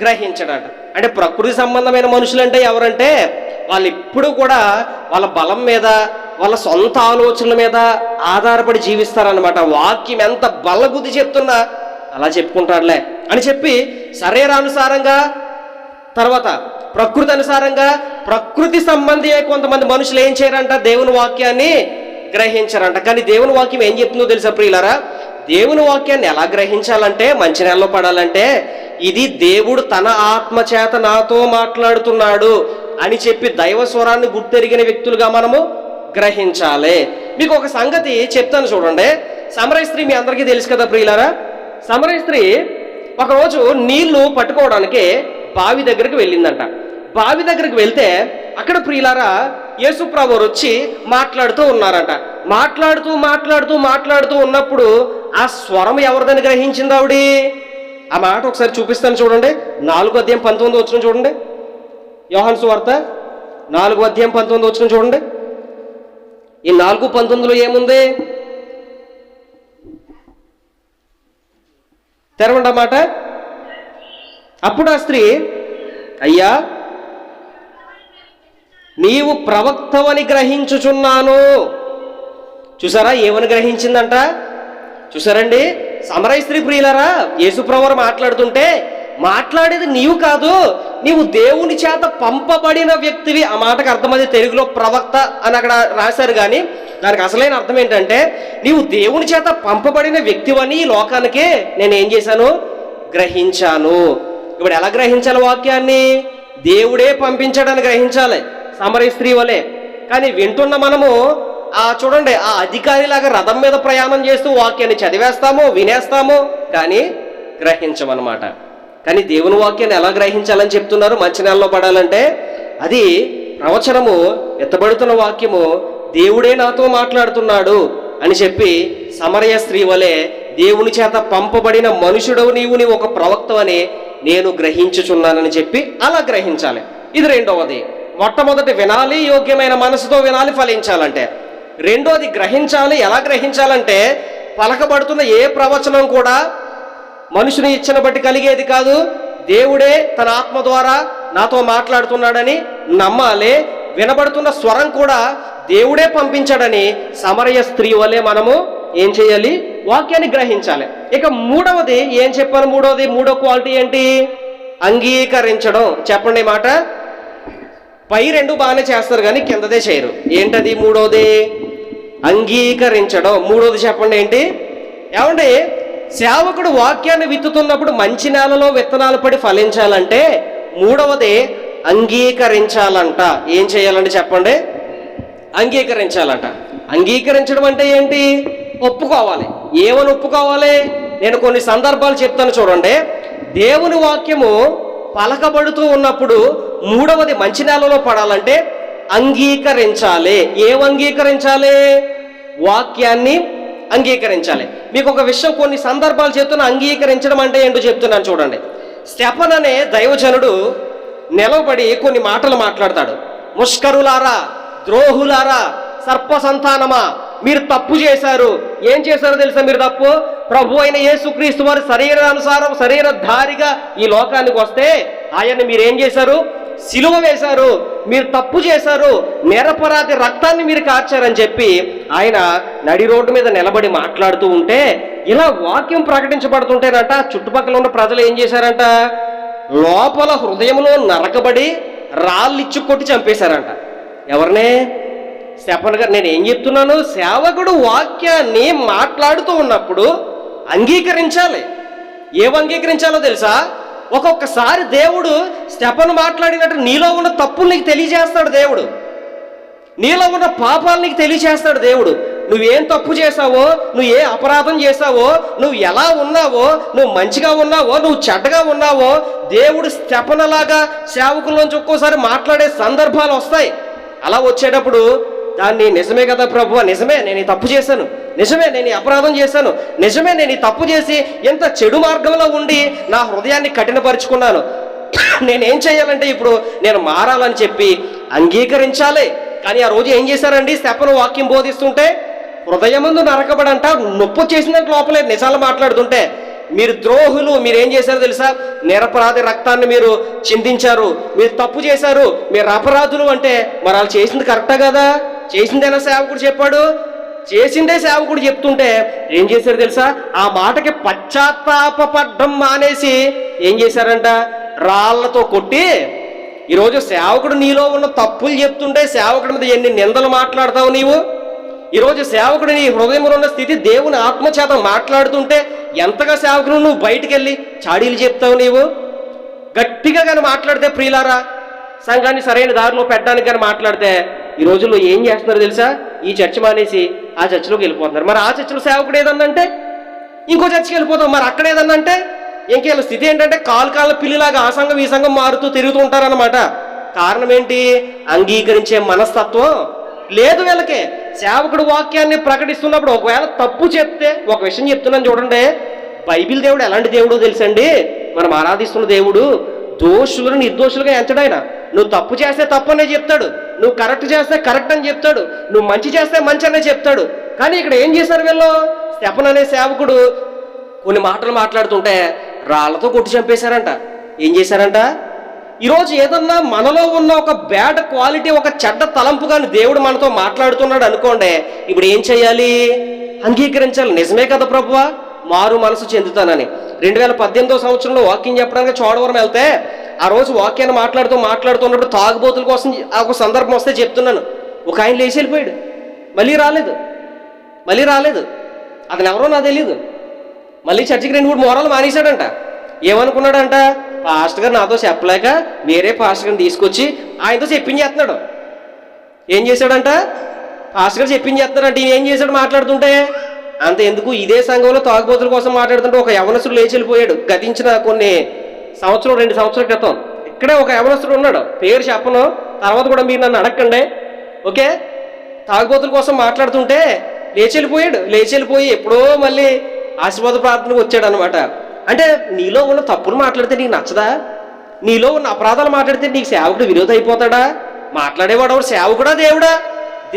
గ్రహించడట. అంటే ప్రకృతి సంబంధమైన మనుషులు అంటే ఎవరంటే వాళ్ళు ఇప్పుడు కూడా వాళ్ళ బలం మీద, వాళ్ళ సొంత ఆలోచనల మీద ఆధారపడి జీవిస్తారనమాట. వాక్యం ఎంత బలబుద్ధి చెప్తున్నా అలా చెప్పుకుంటాడులే అని చెప్పి శరీరానుసారంగా, తర్వాత ప్రకృతి అనుసారంగా, ప్రకృతి సంబంధి కొంతమంది మనుషులు ఏం చేయరంట? దేవుని వాక్యాన్ని గ్రహించరంట. కానీ దేవుని వాక్యం ఏం చెప్తుందో తెలుసా ప్రియులారా? దేవుని వాక్యాన్ని ఎలా గ్రహించాలంటే, మంచి నెలలో పడాలంటే, ఇది దేవుడు తన ఆత్మ చేత నాతో మాట్లాడుతున్నాడు అని చెప్పి దైవ స్వరాన్ని గుర్తెరిగిన వ్యక్తులుగా మనము గ్రహించాలి. మీకు ఒక సంగతి చెప్తాను చూడండి. సమరయ స్త్రీ మీ అందరికీ తెలుసు కదా ప్రియులారా? సమరయ స్త్రీ ఒకరోజు నీళ్లు పట్టుకోవడానికి బావి దగ్గరికి వెళ్ళిందంట. బావి దగ్గరికి వెళ్తే అక్కడ ప్రియులారా యేసు ప్రభువు వచ్చి మాట్లాడుతూ ఉన్నారంట. మాట్లాడుతూ ఉన్నప్పుడు ఆ స్వరం ఎవరిదని గ్రహించింది ఆవిడి? ఆ మాట ఒకసారి చూపిస్తాను చూడండి. 4వ అధ్యాయం 19వ వచనం చూడండి. యోహాను సువార్త 4వ అధ్యాయం 19వ వచనం చూడండి. ఈ 4:19లో ఏముంది? తెరవండి అన్నమాట. అప్పుడు ఆ స్త్రీ, అయ్యా నీవు ప్రవక్తవని గ్రహించుచున్నాను. చూసారా ఏమని గ్రహించిందంట? చూసారండి, సమరయ స్త్రీ ప్రియులారా, యేసుప్రభువు మాట్లాడుతుంటే మాట్లాడేది నీవు కాదు, నీవు దేవుని చేత పంపబడిన వ్యక్తివి. ఆ మాటకు అర్థమైంది తెలుగులో ప్రవక్త అని అక్కడ రాశారు, కానీ దానికి అసలైన అర్థం ఏంటంటే నీవు దేవుని చేత పంపబడిన వ్యక్తివని ఈ లోకానికి నేను ఏం చేశాను? గ్రహించాను. ఇప్పుడు ఎలా గ్రహించాలి వాక్యాన్ని? దేవుడే పంపించాడని గ్రహించాలి సమరయ స్త్రీ వలె. కానీ వింటున్న మనము చూడండి, ఆ అధికారిలాగా రథం మీద ప్రయాణం చేస్తూ వాక్యాన్ని చదివేస్తామో వినేస్తామో కానీ గ్రహించమన్నమాట. కానీ దేవుని వాక్యాన్ని ఎలా గ్రహించాలని చెప్తున్నారు? మంచి నెలలో పడాలంటే అది ప్రవచనము, ఎత్తబడుతున్న వాక్యము, దేవుడే నాతో మాట్లాడుతున్నాడు అని చెప్పి సమరయ స్త్రీ వలె దేవుని చేత పంపబడిన మనుషుడవు నీవు ఒక ప్రవక్తవని నేను గ్రహించుచున్నానని చెప్పి అలా గ్రహించాలి. ఇది రెండవది. మొట్టమొదటి వినాలి, యోగ్యమైన మనసుతో వినాలి, ఫలించాలంటే. రెండోది గ్రహించాలి. ఎలా గ్రహించాలంటే పలకబడుతున్న ఏ ప్రవచనం కూడా మనుషుని ఇచ్చిన బట్టి కలిగేది కాదు, దేవుడే తన ఆత్మ ద్వారా నాతో మాట్లాడుతున్నాడని నమ్మాలి. వినబడుతున్న స్వరం కూడా దేవుడే పంపించాడని సమరయ స్త్రీ వలె మనము ఏం చేయాలి? వాక్యాన్ని గ్రహించాలి. ఇక మూడవది ఏం చెప్పాను? మూడో క్వాలిటీ ఏంటి? అంగీకరించడం. చెప్పండి మాట. పై రెండు బాగానే చేస్తారు కానీ కిందదే చేయరు. ఏంటది మూడోది? అంగీకరించడం. మూడోది చెప్పండి ఏంటి? ఏమండి, సేవకుడు వాక్యాన్ని విత్తుతున్నప్పుడు మంచి నేలలో విత్తనాలు పడి ఫలించాలంటే మూడవది అంగీకరించాలంట. ఏం చేయాలంటే చెప్పండి? అంగీకరించాలంట. అంగీకరించడం అంటే ఏంటి? ఒప్పుకోవాలి. ఏమని ఒప్పుకోవాలి? నేను కొన్ని సందర్భాలు చెప్తాను చూడండి. దేవుని వాక్యము పలకబడుతూ ఉన్నప్పుడు మూడవది మంచి నేలలో పడాలంటే అంగీకరించాలి. ఏం అంగీకరించాలి? వాక్యాన్ని అంగీకరించాలి. మీకు ఒక విషయం, కొన్ని సందర్భాలు చెప్తున్నా. అంగీకరించడం అంటే ఏంటో చెప్తున్నాను చూడండి. స్టెఫన్ అనే దైవజనుడు నిలబడి కొన్ని మాటలు మాట్లాడతాడు. ముష్కరులారా, ద్రోహులారా, సర్ప సంతానమా, మీరు తప్పు చేశారు. ఏం చేశారో తెలుసా మీరు తప్పు? ప్రభు అయిన యేసుక్రీస్తు వారు శరీరానుసారం శరీరధారిగా ఈ లోకానికి వస్తే ఆయన్ని మీరేం చేశారు? సిలువ వేశారు. మీరు తప్పు చేశారు, నిరపరాధి రక్తాన్ని మీరు కార్చారని చెప్పి ఆయన నడి రోడ్డు మీద నిలబడి మాట్లాడుతూ ఉంటే, ఇలా వాక్యం ప్రకటించబడుతుంటేనంట చుట్టుపక్కల ఉన్న ప్రజలు ఏం చేశారంట? లోపల హృదయంలో నరకబడి రాళ్ళిచ్చు కొట్టి చంపేశారంట. ఎవరినే? స్టెఫన్ గారు. నేను ఏం చెప్తున్నాను? సేవకుడు వాక్యాన్ని మాట్లాడుతూ ఉన్నప్పుడు అంగీకరించాలి. ఏం అంగీకరించాలో తెలుసా? ఒక్కొక్కసారి దేవుడు స్టెఫన్ మాట్లాడినట్టు నీలో ఉన్న తప్పులు నీకు తెలియజేస్తాడు. దేవుడు నీలో ఉన్న పాపాలు నీకు తెలియజేస్తాడు. దేవుడు నువ్వేం తప్పు చేసావో, నువ్వు ఏ అపరాధం చేసావో, నువ్వు ఎలా ఉన్నావో, నువ్వు మంచిగా ఉన్నావో, నువ్వు చెడ్డగా ఉన్నావో, దేవుడు స్టెఫన్లాగా సేవకుల్లోంచి ఒక్కోసారి మాట్లాడే సందర్భాలు వస్తాయి. అలా వచ్చేటప్పుడు దాన్ని నిజమే కదా ప్రభు, నిజమే నేను ఈ తప్పు చేశాను, నిజమే నేను ఈ అపరాధం చేశాను, నిజమే నేను ఈ తప్పు చేసి ఎంత చెడు మార్గంలో ఉండి నా హృదయాన్ని కఠినపరుచుకున్నాను, నేనేం చేయాలంటే ఇప్పుడు నేను మారాలని చెప్పి అంగీకరించాలి. కానీ ఆ రోజు ఏం చేశారండి? స్టెఫను వాక్యం బోధిస్తుంటే హృదయం ముందు నరకబడంట, నొప్పి చేసినట్టు లోపలే నిజాలు మాట్లాడుతుంటే, మీరు ద్రోహులు, మీరేం చేశారో తెలుసా? నిరపరాధి రక్తాన్ని మీరు చిందించారు, మీరు తప్పు చేశారు, మీరు అపరాధులు అంటే మరి వాళ్ళు చేసింది కరెక్టా కదా? చేసిందేనా సేవకుడు చెప్పాడు? చేసిందే సేవకుడు చెప్తుంటే ఏం చేశారు తెలుసా? ఆ మాటకి పశ్చాత్తాపపడ్డం మానేసి ఏం చేశారంట? రాళ్లతో కొట్టి. ఈరోజు సేవకుడు నీలో ఉన్న తప్పులు చెప్తుంటే సేవకుడి మీద ఎన్ని నిందలు మాట్లాడతావు నీవు? ఈరోజు సేవకుడు నీ హృదయంలో ఉన్న స్థితి దేవుని ఆత్మచేత మాట్లాడుతుంటే ఎంతగా సేవకుడు నువ్వు బయటికి వెళ్ళి చాడీలు చెప్తావు నీవు? గట్టిగా కానీ మాట్లాడితే ప్రియులారా, సంఘాన్ని సరైన దారిలో పెట్టడానికి కానీ మాట్లాడితే ఈ రోజుల్లో ఏం చేస్తున్నారు తెలుసా? ఈ చర్చ మానేసి ఆ చర్చలోకి వెళ్ళిపోతున్నారు. మరి ఆ చర్చలో సేవకుడు ఏదన్నంటే ఇంకో చర్చకి వెళ్ళిపోతాం. మరి అక్కడ ఏదన్నంటే ఇంకేళ్ళ స్థితి ఏంటంటే కాలు పిల్లిలాగా ఆ సంఘం ఈ సంఘం మారుతూ తిరుగుతూ ఉంటారన్నమాట. కారణం ఏంటి? అంగీకరించే మనస్తత్వం లేదు వీళ్ళకి. సేవకుడు వాక్యాన్ని ప్రకటిస్తున్నప్పుడు ఒకవేళ తప్పు చెప్తే, ఒక విషయం చెప్తున్నాను చూడండి, బైబిల్ దేవుడు ఎలాంటి దేవుడో తెలుసండి? మనం ఆరాధిస్తున్న దేవుడు దోషులను నిర్దోషులుగా ఎంచడాయన. నువ్వు తప్పు చేస్తే తప్పు అనే చెప్తాడు, నువ్వు కరెక్ట్ చేస్తే కరెక్ట్ అని చెప్తాడు, నువ్వు మంచి చేస్తే మంచి అనే చెప్తాడు. కానీ ఇక్కడ ఏం చేశారు వీళ్ళు? స్టెఫన్ అనే సేవకుడు కొన్ని మాటలు మాట్లాడుతుంటే రాళ్లతో కొట్టి చంపేశారంట. ఏం చేశారంట? ఈరోజు ఏదన్నా మనలో ఉన్న ఒక బ్యాడ్ క్వాలిటీ, ఒక చెడ్డ తలంపు కానీ దేవుడు మనతో మాట్లాడుతున్నాడు అనుకోండి, ఇప్పుడు ఏం చేయాలి? అంగీకరించాలి. నిజమే కదా ప్రభువా, మారు మనసు చెందుతానని. 2018వ సంవత్సరంలో వాక్యం చెప్పడానికి చోడవరం వెళ్తే ఆ రోజు వాక్యాన్ని మాట్లాడుతున్నప్పుడు తాగుబోతుల కోసం ఒక సందర్భం వస్తే చెప్తున్నాను. ఒక ఆయన లేచి వెళ్ళిపోయాడు, మళ్ళీ రాలేదు. అతను ఎవరో నాకు తెలియదు. మళ్ళీ చర్చికి 2-3 మోరాలు మానేశాడంట. ఏమనుకున్నాడంట? పాస్టర్ గారు నాతో చెప్పలేక వేరే పాస్టర్ గారిని తీసుకొచ్చి ఆయనతో చెప్పించేస్తున్నాడు. ఏం చేశాడంట? పాస్టర్ గారు చెప్పించేస్తున్నాడంట. ఈయన ఏం చేశాడు? మాట్లాడుతుంటే అంత ఎందుకు, ఇదే సంఘంలో తాగుబోతుల కోసం మాట్లాడుతుంటే ఒక యవనస్తుడు లేచి వెళ్ళిపోయాడు. గతించిన కొన్ని 2 సంవత్సరాల క్రితం ఇక్కడే ఒక యవనస్తుడు ఉన్నాడు, పేరు చెప్పను, తర్వాత కూడా మీరు నన్ను అడగండి, ఓకే? తాగుబోతుల కోసం మాట్లాడుతుంటే లేచి వెళ్ళిపోయి ఎప్పుడో మళ్ళీ ఆశీర్వాద ప్రార్థనకు వచ్చాడు అనమాట. అంటే నీలో ఉన్న తప్పులు మాట్లాడితే నీకు నచ్చదా? నీలో ఉన్న అపరాధాలు మాట్లాడితే నీకు సేవకుడు విరోధి అయిపోతాడా? మాట్లాడేవాడు ఎవడు? సేవకుడా దేవుడా?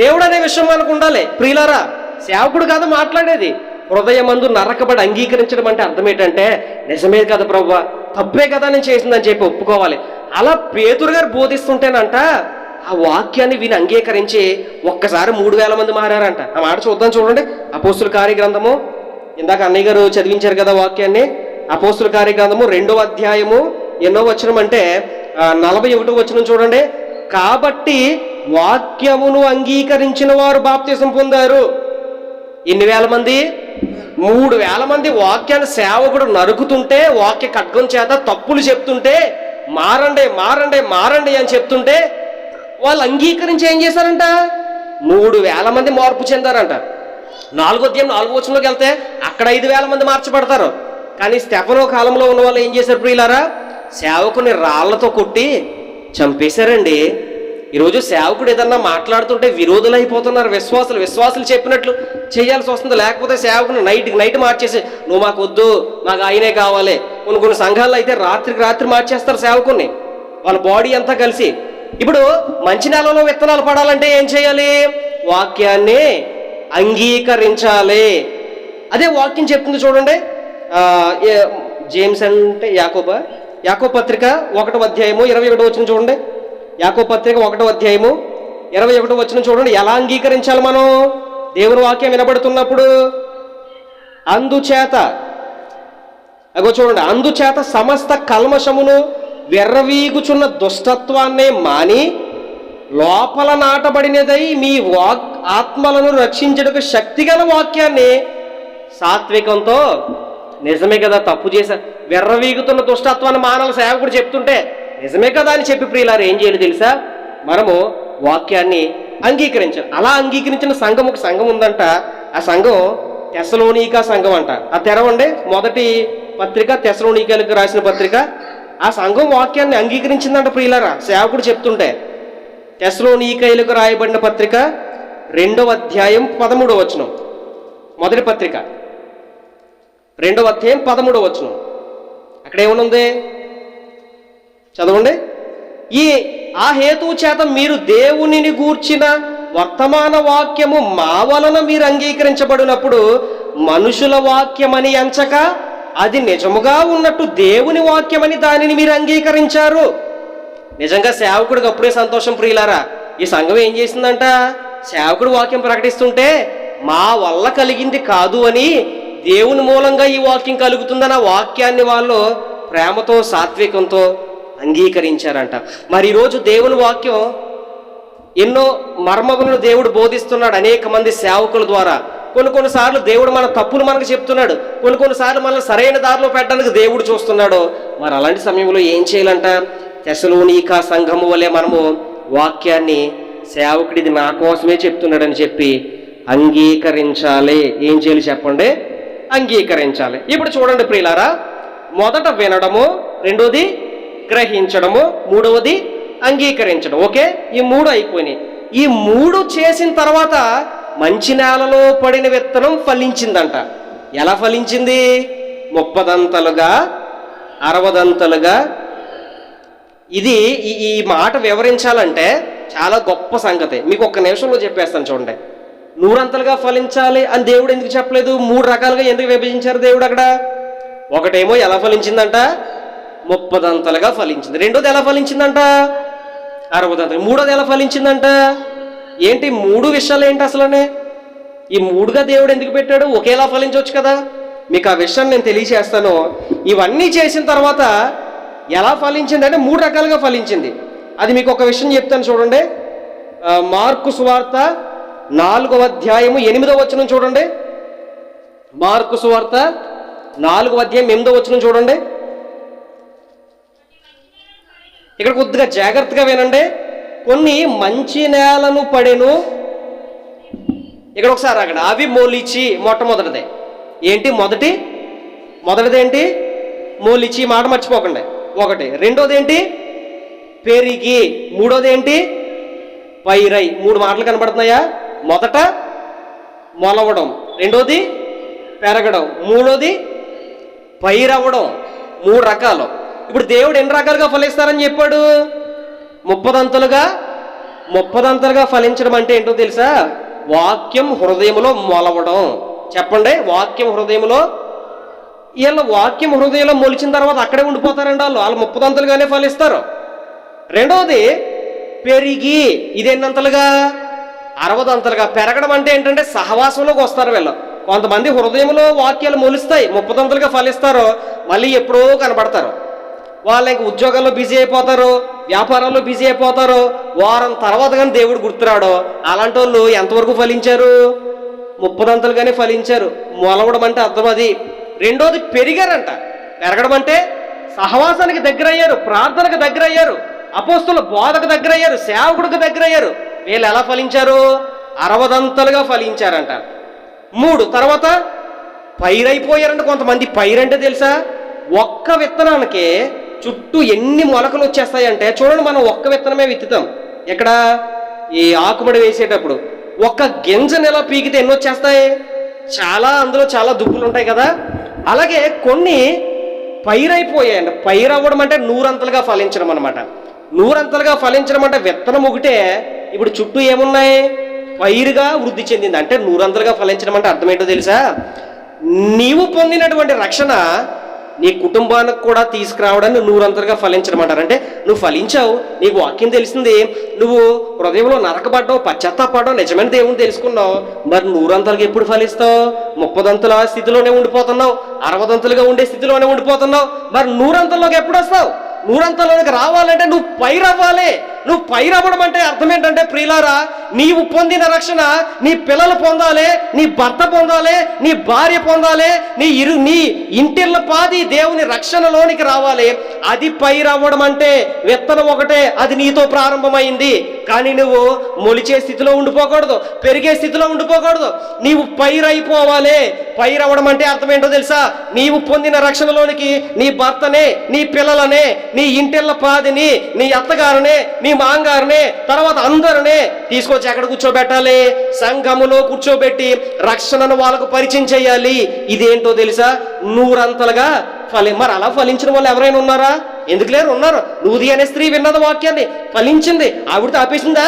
దేవుడు అనే విషయం మనకు ఉండాలి ప్రియులారా. సేవకుడు కాదు మాట్లాడేది. హృదయమందు నరకబడి అంగీకరించడం అంటే అర్థం ఏంటంటే, నిజమే కదా ప్రభువా, తప్పే కదా నేను చేసిందని చెప్పి ఒప్పుకోవాలి. అలా పేతురు గారు బోధిస్తుంటేనంట ఆ వాక్యాన్ని విని అంగీకరించి ఒక్కసారి 3000 మంది మారారంట. ఆ మాట చూద్దాం చూడండి. అపోస్తుల కార్యగ్రంథము, ఇందాక అన్నయ్య గారు చదివించారు కదా వాక్యాన్ని. అపోస్తుల కార్యగ్రంథము 2వ అధ్యాయము ఎన్నో వచనం అంటే 41వ వచనం చూడండి. కాబట్టి వాక్యమును అంగీకరించిన వారు బాప్తిసం పొందారు. ఎన్ని వేల మంది? 3000 మంది. వాక్యాన్ని సేవకుడు నరుకుతుంటే, వాక్య ఖడ్గం చేత తప్పులు చెప్తుంటే, మారండి మారండి మారండి అని చెప్తుంటే వాళ్ళు అంగీకరించి ఏం చేశారంట? 3000 మంది మార్పు చెందారంట. 4వ అధ్యాయం 4వ వచనంలోకి వెళ్తే అక్కడ 5000 మంది మార్చబడతారు. కానీ స్టెఫనో కాలంలో ఉన్న వాళ్ళు ఏం చేశారు ప్రియులారా? సేవకుని రాళ్లతో కొట్టి చంపేశారండి. ఈరోజు సేవకుడు ఏదన్నా మాట్లాడుతుంటే విరోధులు అయిపోతున్నారు. విశ్వాసులు చెప్పినట్లు చేయాల్సి వస్తుంది. లేకపోతే సేవకుని నైట్ మార్చేసి, నువ్వు మాకు వద్దు, మాకు ఆయనే కావాలి. కొన్ని సంఘాల్లో అయితే రాత్రికి రాత్రి మార్చేస్తారు సేవకుని, వాళ్ళ బాడీ అంతా కలిసి. ఇప్పుడు మంచి నెలలో విత్తనాలు పడాలంటే ఏం చేయాలి? వాక్యాన్ని అంగీకరించాలి. అదే వాక్యం చెప్తుంది చూడండి. జేమ్స్ అంటే యాకోబు పత్రిక 1వ అధ్యాయము 21వ వచనం చూడండి. యాకోబు పత్రిక 1వ అధ్యాయము 21వ వచనం చూడండి. ఎలా అంగీకరించాలి మనం దేవుని వాక్యం వినబడుతున్నప్పుడు? అందుచేత చూడండి, అందుచేత సమస్త కల్మషమును వెర్రవీగుచున్న దుష్టత్వాన్నే మాని లోపల నాటబడినదై మీ ఆత్మలను రక్షించడానికి శక్తిగల వాక్యాన్ని సాత్వికంతో, నిజమే కదా తప్పు చేశా, వెర్రవీగుతున్న దుష్టత్వాన్ని మానాల సేవకుడు చెప్తుంటే నిజమే కదా అని చెప్పి ప్రియులారు ఏం చేయాలి తెలుసా? మనము వాక్యాన్ని అంగీకరించాలి. అలా అంగీకరించిన సంఘం, ఒక సంఘం ఉందంట. ఆ సంఘం తెస్సలోనికా సంఘం అంట. ఆ తెరవండి, మొదటి పత్రిక తెస్సలోనికాలకు రాసిన పత్రిక. ఆ సంఘం వాక్యాన్ని అంగీకరించిందంట ప్రియులారా, సేవకుడు చెప్తుంటే. తెస్సలోనికాలకు రాయబడిన పత్రిక 2వ అధ్యాయం 13వ వచనం. మొదటి పత్రిక 2వ అధ్యాయం 13వ వచనం. అక్కడ ఏమనుంది చదవండి. ఆ హేతువు చేత మీరు దేవునిని గూర్చిన వర్తమాన వాక్యము మా వలన మీరు అంగీకరించబడినప్పుడు మనుషుల వాక్యమని ఎంచక అది నిజముగా ఉన్నట్టు దేవుని వాక్యమని దానిని మీరు అంగీకరించారు. నిజంగా సేవకుడికి అప్పుడే సంతోషం ప్రియులారా. ఈ సంఘం ఏం చేసిందంట? సేవకుడు వాక్యం ప్రకటిస్తుంటే మా వల్ల కలిగింది కాదు అని, దేవుని మూలంగా ఈ వాక్యం కలుగుతుందన్న వాక్యాన్ని వాళ్ళు ప్రేమతో సాత్వికంతో అంగీకరించారంట. మరి ఈరోజు దేవుని వాక్యం ఎన్నో మర్మములను దేవుడు బోధిస్తున్నాడు అనేక మంది సేవకుల ద్వారా. కొన్నిసార్లు దేవుడు మన తప్పులు మనకు చెప్తున్నాడు, కొన్నిసార్లు మనల్ని సరైన దారిలో పెట్టడానికి దేవుడు చూస్తున్నాడు. మరి అలాంటి సమయంలో ఏం చేయాలంట? తెస్సలోనికా సంఘము వలె మనము వాక్యాన్ని, సేవకుడిది నా కోసమే చెప్తున్నాడని చెప్పి అంగీకరించాలి. ఏం చేయాలి చెప్పండి? అంగీకరించాలి. ఇప్పుడు చూడండి ప్రియులారా, మొదట వినడము, రెండోది గ్రహించడము, మూడవది అంగీకరించడం. ఓకే, ఈ 3 అయిపోయినాయి. ఈ 3 చేసిన తర్వాత మంచి నేలలో పడిన విత్తనం ఫలించిందంట. ఎలా ఫలించింది? 30 దంతలుగా, 60 దంతలుగా. ఇది ఈ మాట వివరించాలంటే చాలా గొప్ప సంగతి. మీకు ఒక్క నిమిషంలో చెప్పేస్తాను చూడండి. 100 అంతలుగా ఫలించాలి అని దేవుడు ఎందుకు చెప్పలేదు? 3 రకాలుగా ఎందుకు విభజించారు దేవుడు అక్కడ? ఒకటేమో ఎలా ఫలించిందంట? 30 దంతలుగా ఫలించింది. రెండోది ఎలా ఫలించిందంట? 60 దంతలు. మూడోది ఎలా ఫలించిందంట? ఏంటి 3 విషయాలు ఏంటి అసలనే? ఈ 3గా దేవుడు ఎందుకు పెట్టాడు? ఒకేలా ఫలించవచ్చు కదా. మీకు ఆ విషయాన్ని నేను తెలియజేస్తాను. ఇవన్నీ చేసిన తర్వాత ఎలా ఫలించింది అంటే 3 రకాలుగా ఫలించింది. అది మీకు ఒక విషయం చెప్తాను చూడండి. మార్కు సువార్త 4వ అధ్యాయము 8వ వచనం చూడండి. మార్కు సువార్త 4వ అధ్యాయం 8వ వచనం చూడండి. ఇక్కడ కొద్దిగా జాగ్రత్తగా వినండి. కొన్ని మంచి నేలను పడెను. ఇక్కడ ఒకసారి అక్కడ అవి మొలిచి, మొట్టమొదటిదే ఏంటి? మొదటిది ఏంటి? మొలిచి, మాట మర్చిపోకండి. ఒకటి. రెండోది ఏంటి? పెరిగి. మూడోది ఏంటి? పైరై. 3 మాటలు కనబడుతున్నాయా? మొదట మొలవడం, రెండోది పెరగడం, మూడోది పైరవ్వడం. 3 రకాలు. ఇప్పుడు దేవుడు ఎన్ని రకాలుగా ఫలిస్తారని చెప్పాడు? 30 ఫలించడం అంటే ఏంటో తెలుసా? వాక్యం హృదయంలో మొలవడం. చెప్పండి, వాక్యం హృదయంలో. వీళ్ళ వాక్యం హృదయంలో మొలిచిన తర్వాత అక్కడే ఉండిపోతారండి. వాళ్ళు 30 ఫలిస్తారు. రెండవది పెరిగి, ఇది ఎన్నంతలుగా? 60 పెరగడం అంటే ఏంటంటే సహవాసంలోకి వస్తారు వీళ్ళు. కొంతమంది హృదయంలో వాక్యాలు మొలుస్తాయి, 30 ఫలిస్తారు, మళ్ళీ ఎప్పుడో కనబడతారు. వాళ్ళు ఇంక ఉద్యోగాల్లో బిజీ అయిపోతారు, వ్యాపారాల్లో బిజీ అయిపోతారు. వారం తర్వాత కానీ దేవుడు గుర్తురాడు. అలాంటి వాళ్ళు ఎంతవరకు ఫలించారు? 30 ఫలించారు. మొలవడం అంటే అర్థం అది. రెండోది పెరిగారంట. పెరగడం అంటే సహవాసానికి దగ్గర అయ్యారు, ప్రార్థనకు దగ్గర అయ్యారు, అపోస్తుల బోధకు దగ్గర అయ్యారు, సేవకుడికి దగ్గర అయ్యారు. వీళ్ళు ఎలా ఫలించారు? 60 ఫలించారంట. 3 తర్వాత పైరైపోయారంట. కొంతమంది పైరంటే తెలుసా? ఒక్క విత్తనానికి చుట్టూ ఎన్ని మొలకలు వచ్చేస్తాయంటే, చూడండి, మనం ఒక్క విత్తనమే విత్తుతాం. ఇక్కడ ఈ ఆకుమడి వేసేటప్పుడు ఒక్క గింజను ఎలా పీకితే ఎన్ని వచ్చేస్తాయి? అందులో చాలా దుప్పులు ఉంటాయి కదా. అలాగే కొన్ని పైరైపోయాయండి. పైరవ్వడం అంటే 100 ఫలించడం అనమాట. 100 ఫలించడం అంటే విత్తనం ఒకటే, ఇప్పుడు చుట్టూ ఏమున్నాయి? పైరుగా వృద్ధి చెందింది. అంటే 100 ఫలించడం అంటే అర్థం ఏంటో తెలుసా? నీవు పొందినటువంటి రక్షణ నీ కుటుంబానికి కూడా తీసుకురావడాన్ని 100 ఫలించడం అంటారు. అంటే నువ్వు ఫలించావు, నీకు వాక్యం తెలిసింది, నువ్వు హృదయంలో నరకబడ్డావు, పశ్చాత్తాపడ్డావు, నిజమైన దేవుని తెలుసుకున్నావు. మరి 100 ఎప్పుడు ఫలిస్తావు? 30 స్థితిలోనే ఉండిపోతున్నావు, 60 ఉండే స్థితిలోనే ఉండిపోతున్నావు. మరి 100 ఎప్పుడు వస్తావు? 100 రావాలంటే నువ్వు పైరవ్వాలి. నువ్వు పైరవ్వడం అంటే అర్థం ఏంటంటే, ప్రియులారా, నీవు పొందిన రక్షణ నీ పిల్లలు పొందాలి, నీ భర్త పొందాలి, నీ భార్య పొందాలి, నీ ఇంటిళ్ళ పాది దేవుని రక్షణలోనికి రావాలి. అది పైరవ్వడం అంటే. విత్తనం ఒకటే, అది నీతో ప్రారంభమైంది. కానీ నువ్వు మొలిచే స్థితిలో ఉండిపోకూడదు, పెరిగే స్థితిలో ఉండిపోకూడదు. నీవు పైరైపోవాలి. పైరవ్వడం అంటే అర్థం ఏంటో తెలుసా? నీవు పొందిన రక్షణలోనికి నీ భర్తనే, నీ పిల్లలనే, నీ ఇంటిళ్ళ పాదిని, నీ అత్తగారినే, నీ మాంగారినే, తర్వాత అందరినే తీసుకొచ్చి ఎక్కడ కూర్చోబెట్టాలి? సంఘములో కూర్చోబెట్టి రక్షణను వాళ్ళకు పరిచయం చేయాలి. ఇదేంటో తెలుసా? 100 మరి అలా ఫలించిన వాళ్ళు ఎవరైనా ఉన్నారా? ఎందుకు లేరు? ఉన్నారు. లూది అనే స్త్రీ విన్నది వాక్యాన్ని, ఫలించింది. ఆవిడతో ఆపేసిందా?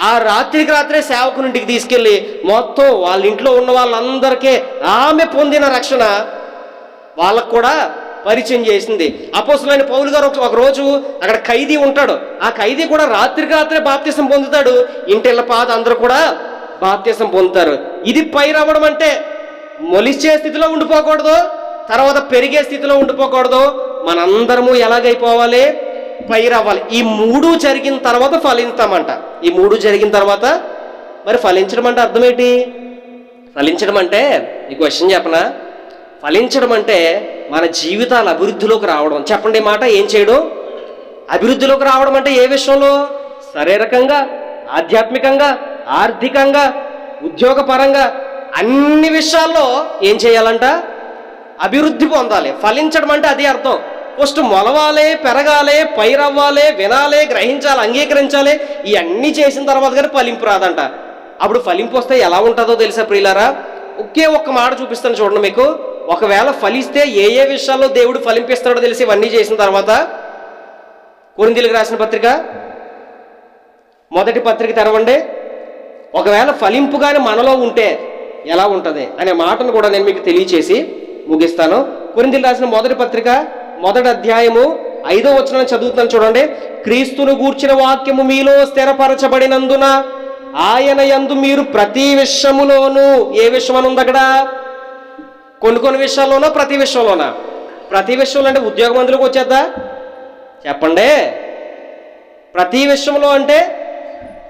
ఆ రాత్రికి రాత్రే సేవకునింటికి తీసుకెళ్ళి మొత్తం వాళ్ళ ఇంట్లో ఉన్న వాళ్ళందరికీ ఆమె పొందిన రక్షణ వాళ్ళకు కూడా పరిచయం చేసింది. అపోస్తలుడైన పౌలు గారు ఒక రోజు అక్కడ ఖైదీ ఉంటాడు. ఆ ఖైదీ కూడా రాత్రికి రాత్రే బాప్తిసం పొందుతాడు. ఇంటిళ్ళ పాద అందరూ కూడా బాప్తిసం పొందుతారు. ఇది పైరవ్వడం అంటే. మొలిచే స్థితిలో ఉండిపోకూడదు, తర్వాత పెరిగే స్థితిలో ఉండిపోకూడదు. మనందరము ఎలాగైపోవాలి? పైరవ్వాలి. ఈ 3 జరిగిన తర్వాత ఫలిస్తామంట. ఈ 3 జరిగిన తర్వాత మరి ఫలించడం అంటే అర్థం ఏంటి? ఫలించడం అంటే ఈ క్వశ్చన్ చెప్పనా? ఫలించడం అంటే మన జీవితాల అభివృద్ధిలోకి రావడం. చెప్పండి మాట. ఏం చేయడం? అభివృద్ధిలోకి రావడం అంటే ఏ విషయంలో? శారీరకంగా, ఆధ్యాత్మికంగా, ఆర్థికంగా, ఉద్యోగపరంగా, అన్ని విషయాల్లో ఏం చేయాలంట? అభివృద్ధి పొందాలి. ఫలించడం అంటే అది అర్థం. ఫస్ట్ మొలవాలి, పెరగాలి, పైరవ్వాలి, వినాలి, గ్రహించాలి, అంగీకరించాలి. ఇవన్నీ చేసిన తర్వాత కానీ ఫలింపు రాదంట. అప్పుడు ఫలింపు వస్తే ఎలా ఉంటుందో తెలుసా ప్రియులారా? ఒకే ఒక్క మాట చూపిస్తాను చూడండి మీకు. ఒకవేళ ఫలిస్తే ఏ ఏ విషయాల్లో దేవుడు ఫలింపిస్తాడో తెలిసి ఇవన్నీ చేసిన తర్వాత, కొరింథీయులకు రాసిన పత్రిక 1వ పత్రిక తెరవండి. ఒకవేళ ఫలింపు కానీ మనలో ఉంటే ఎలా ఉంటుంది అనే మాటను కూడా నేను మీకు తెలియచేసి ముగిస్తాను. కొరింథీయులకు రాసిన 1వ పత్రిక 1వ అధ్యాయము 5వ వచనం చదువుతాను చూడండి. క్రీస్తును గూర్చిన వాక్యము మీలో స్థిరపరచబడినందున ఆయన యందు మీరు ప్రతి విషయములోనూ, ఏ విషయం అని ఉంది అక్కడ? కొన్ని విషయాల్లోనో, ప్రతి విషయంలోనా? ప్రతి విషయంలో అంటే ఉద్యోగం అందులోకి వచ్చేద్దా? చెప్పండి. ప్రతి విషయంలో అంటే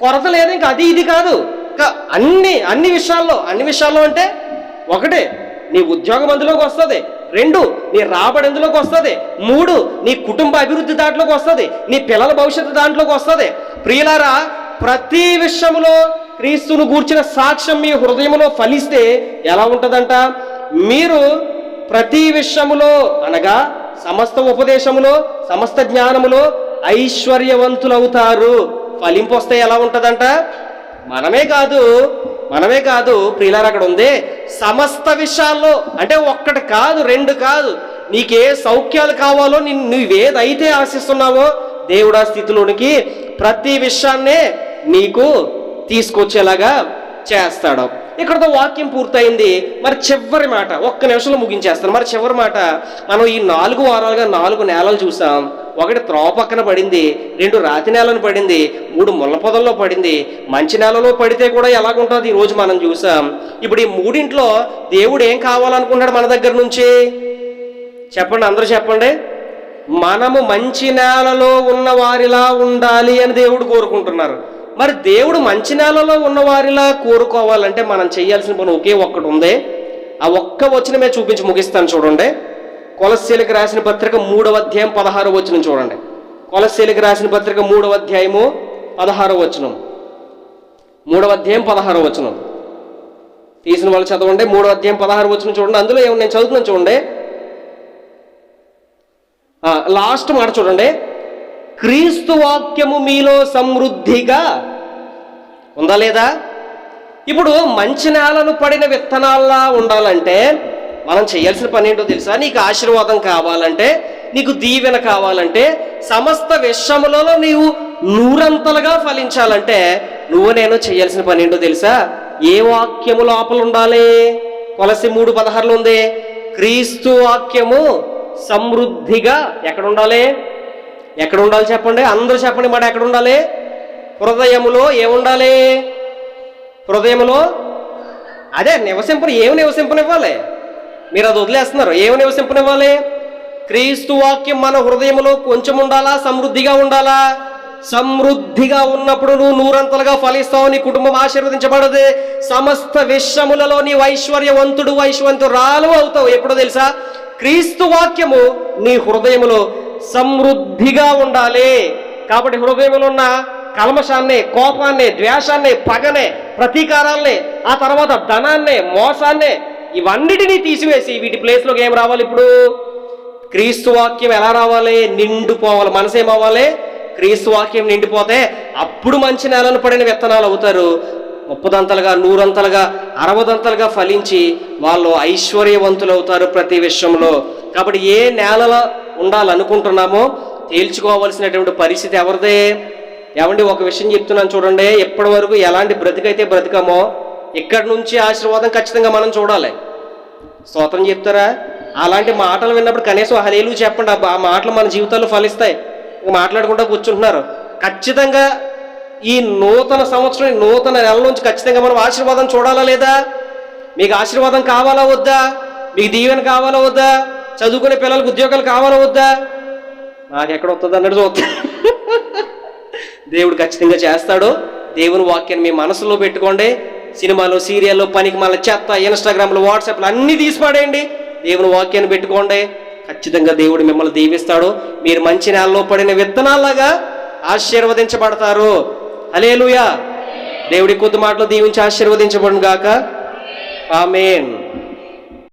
కొరత లేదు, ఇంకా అది ఇది కాదు, ఇంకా అన్ని విషయాల్లో అంటే ఒకటే, నీ ఉద్యోగం అందులోకి వస్తుంది. 2 నీ రాబడి ఎందులోకి వస్తుంది. 3 నీ కుటుంబ అభివృద్ధి దాంట్లోకి వస్తుంది. నీ పిల్లల భవిష్యత్తు దాంట్లోకి వస్తుంది. ప్రియులారా, ప్రతి విషయంలో క్రీస్తును గూర్చిన సాక్ష్యం మీ హృదయంలో ఫలిస్తే ఎలా ఉంటుందంట? మీరు ప్రతి విషయములో అనగా సమస్త ఉపదేశములో, సమస్త జ్ఞానములో ఐశ్వర్యవంతులవుతారు. ఫలింపు వస్తే ఎలా ఉంటుందంట? మనమే కాదు, మనమే కాదు ప్రియులారా, అక్కడ ఉంది సమస్త విషయాల్లో. అంటే ఒక్కటి కాదు, రెండు కాదు, నీకే సౌఖ్యాలు కావాలో, నువ్వేదైతే ఆశిస్తున్నావో దేవుడు ఆ స్థితిలోనికి ప్రతి విషయాన్నే నీకు తీసుకొచ్చేలాగా చేస్తాడు. ఇక్కడతో వాక్యం పూర్తయింది. మరి చివరి మాట ఒక్క నిమిషంలో ముగించేస్తాను. మరి చివరి మాట, మనం ఈ 4 వారాలుగా 4 నేలలు చూసాం. ఒకటి త్రోవ పక్కన పడింది, 2 రాతి నేలను పడింది, 3 ముళ్ళ పొదల్లో పడింది. మంచి నేలలో పడితే కూడా ఎలాగుంటుంది ఈరోజు మనం చూసాం. ఇప్పుడు ఈ 3 దేవుడు ఏం కావాలనుకుంటాడు మన దగ్గర నుంచి? చెప్పండి, అందరూ చెప్పండి. మనము మంచి నేలలో ఉన్న వారిలా ఉండాలి అని దేవుడు కోరుకుంటున్నారు. మరి దేవుడు మంచి నేలలో ఉన్నవారిలా కోరుకోవాలంటే మనం చేయాల్సిన పని ఒకే ఒక్కటి ఉంది. ఆ ఒక్క వచనమే చూపించి ముగిస్తాను. చూడండి, కొలస్సీలకు రాసిన పత్రిక 3వ అధ్యాయం 16వ వచనం చూడండి. కొలస్సీలకు రాసిన పత్రిక 3వ అధ్యాయము 16వ వచనం. 3వ అధ్యాయం 16వ వచనం తీసిన వాళ్ళు చదవండి. 3వ అధ్యాయం 16వ వచనం చూడండి. అందులో ఏమో నేను చదువుతున్నాను చూడండి. లాస్ట్ మాట చూడండి, క్రీస్తు వాక్యము మీలో సమృద్ధిగా ఉందా లేదా? ఇప్పుడు మంచి నేలను పడిన విత్తనాల్లా ఉండాలంటే మనం చేయాల్సిన పని ఏంటో తెలుసా? నీకు ఆశీర్వాదం కావాలంటే, నీకు దీవెన కావాలంటే, సమస్త విషయములలో నీవు 100 ఫలించాలంటే నువ్వు నేను చేయాల్సిన పని ఏంటో తెలుసా? ఏ వాక్యము లోపల ఉండాలి? కొలసి 3:16 ఉంది, క్రీస్తు వాక్యము సమృద్ధిగా ఎక్కడ ఉండాలి? ఎక్కడ ఉండాలి చెప్పండి, అందరూ చెప్పండి మాట. ఎక్కడ ఉండాలి? హృదయములో ఏముండాలి? హృదయములో అదే ఏమి నివసింపనివ్వాలి? మీరు అది వదిలేస్తున్నారు. ఏమి నివసింపనివ్వాలి? క్రీస్తు వాక్యం మన హృదయములో కొంచెం ఉండాలా, సమృద్ధిగా ఉండాలా? సమృద్ధిగా ఉన్నప్పుడు నువ్వు 100 ఫలిస్తావు. నీ కుటుంబం ఆశీర్వదించబడదు. సమస్త విషయములలో నీవు ఐశ్వర్యవంతురాలు అవుతావు. ఎప్పుడో తెలుసా? క్రీస్తు వాక్యము నీ హృదయములో సమృద్ధిగా ఉండాలి. కాబట్టి హృదయంలో ఉన్న కల్మషాన్ని, కోపాన్ని, ద్వేషాన్ని, పగనే, ప్రతీకారాల్ని, ఆ తర్వాత ధనాన్ని, మోసాన్ని, ఇవన్నిటినీ తీసివేసి వీటి ప్లేస్లోకి ఏం రావాలి? ఇప్పుడు క్రీస్తు వాక్యం ఎలా రావాలి? నిండిపోవాలి. మనసు ఏమవ్వాలి? క్రీస్తు వాక్యం నిండిపోతే అప్పుడు మంచి నేలను పడిన విత్తనాలు అవుతారు. 30 100 60 ఫలించి వాళ్ళు ఐశ్వర్యవంతులు అవుతారు ప్రతి విషయంలో. కాబట్టి ఏ నేలలో ఉండాలనుకుంటున్నామో తేల్చుకోవాల్సినటువంటి పరిస్థితి ఎవరిదే? ఏమండి, ఒక విషయం చెప్తున్నాను చూడండి. ఎప్పటి వరకు ఎలాంటి బ్రతికైతే బ్రతికామో ఇక్కడి నుంచి ఆశీర్వాదం ఖచ్చితంగా మనం చూడాలి. స్తోత్రం చెప్తారా? అలాంటి మాటలు విన్నప్పుడు కనీసం హల్లెలూయా చెప్పండి. ఆ మాటలు మన జీవితాల్లో ఫలిస్తాయి. మాట్లాడుకుంటూ కూర్చుంటున్నారు. ఖచ్చితంగా ఈ నూతన సంవత్సరం, నూతన నెల నుంచి ఖచ్చితంగా మనం ఆశీర్వాదం చూడాలా లేదా? మీకు ఆశీర్వాదం కావాలా వద్దా? మీకు దీవెన కావాలా వద్దా? చదువుకునే పిల్లలకు ఉద్యోగాలు కావాలా వద్దా? నాకు ఎక్కడ వస్తుంది అన్నట్టు చూస్తా. దేవుడు ఖచ్చితంగా చేస్తాడు. దేవుని వాక్యాన్ని మీ మనసులో పెట్టుకోండి. సినిమాలు, సీరియల్లో, పనికి మళ్ళీ చెత్త, ఇన్స్టాగ్రామ్లు, వాట్సాప్లు అన్నీ తీసిపాడేయండి. దేవుని వాక్యాన్ని పెట్టుకోండి. ఖచ్చితంగా దేవుడు మిమ్మల్ని దీవిస్తాడు. మీరు మంచి నేలలో పడిన విత్తనాల్లాగా ఆశీర్వదించబడతారు. హల్లెలూయా. దేవుడి కొద్ది మాటలు దీవించి ఆశీర్వదించబడును గాక. ఆమేన్.